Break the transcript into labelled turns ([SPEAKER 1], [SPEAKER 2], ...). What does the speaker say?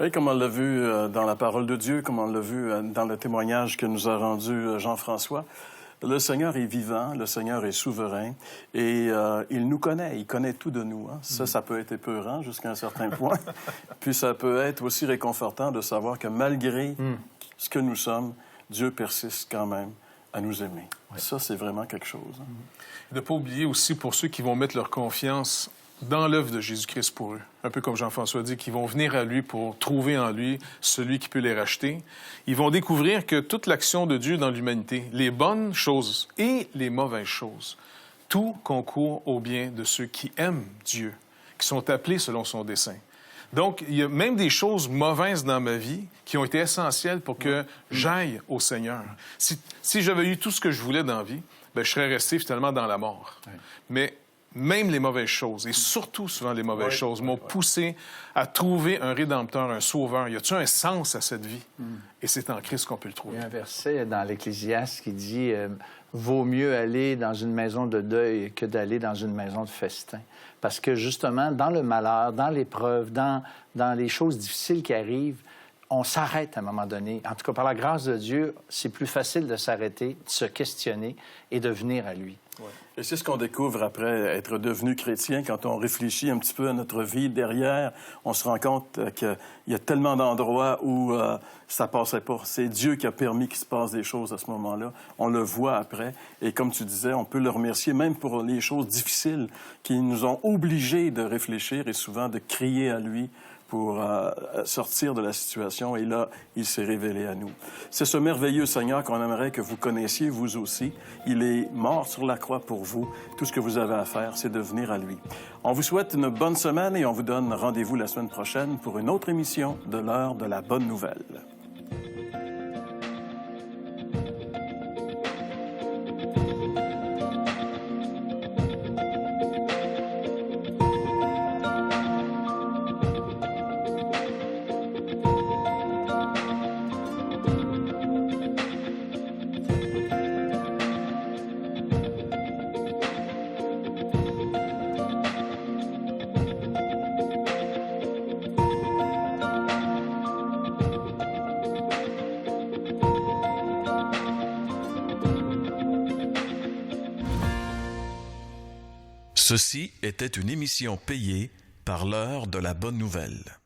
[SPEAKER 1] Oui, comme on l'a vu dans la parole de Dieu, comme on l'a vu dans le témoignage que nous a rendu Jean-François, le Seigneur est vivant, le Seigneur est souverain et il nous connaît, il connaît tout de nous. Hein. Ça peut être épeurant jusqu'à un certain point. Puis ça peut être aussi réconfortant de savoir que malgré ce que nous sommes, Dieu persiste quand même à nous aimer. Ouais. Ça, c'est vraiment quelque chose. Hein.
[SPEAKER 2] De ne pas oublier aussi pour ceux qui vont mettre leur confiance dans l'œuvre de Jésus-Christ pour eux. Un peu comme Jean-François dit, qui vont venir à lui pour trouver en lui celui qui peut les racheter. Ils vont découvrir que toute l'action de Dieu dans l'humanité, les bonnes choses et les mauvaises choses, tout concourt au bien de ceux qui aiment Dieu, qui sont appelés selon son dessein. Donc, il y a même des choses mauvaises dans ma vie qui ont été essentielles pour que j'aille au Seigneur. Si j'avais eu tout ce que je voulais dans la vie, bien, je serais resté finalement dans la mort. Ouais. Mais même les mauvaises choses, et surtout souvent les mauvaises choses, m'ont poussé à trouver un Rédempteur, un Sauveur. Y a-t-il un sens à cette vie? Et c'est en Christ qu'on peut le trouver.
[SPEAKER 3] Il y a un verset dans l'Ecclésiaste qui dit vaut mieux aller dans une maison de deuil que d'aller dans une maison de festin. Parce que justement, dans le malheur, dans l'épreuve, dans les choses difficiles qui arrivent, on s'arrête à un moment donné. En tout cas, par la grâce de Dieu, c'est plus facile de s'arrêter, de se questionner et de venir à lui.
[SPEAKER 1] Ouais. Et c'est ce qu'on découvre après être devenu chrétien. Quand on réfléchit un petit peu à notre vie derrière, on se rend compte qu'il y a tellement d'endroits où ça passait pas. C'est Dieu qui a permis qu'il se passe des choses à ce moment-là. On le voit après. Et comme tu disais, on peut le remercier même pour les choses difficiles qui nous ont obligés de réfléchir et souvent de crier à lui pour sortir de la situation. Et là, il s'est révélé à nous. C'est ce merveilleux Seigneur qu'on aimerait que vous connaissiez, vous aussi. Il est mort sur la croix pour vous. Tout ce que vous avez à faire, c'est de venir à lui. On vous souhaite une bonne semaine et on vous donne rendez-vous la semaine prochaine pour une autre émission de l'heure de la bonne nouvelle.
[SPEAKER 4] Ceci était une émission payée par l'heure de la bonne nouvelle.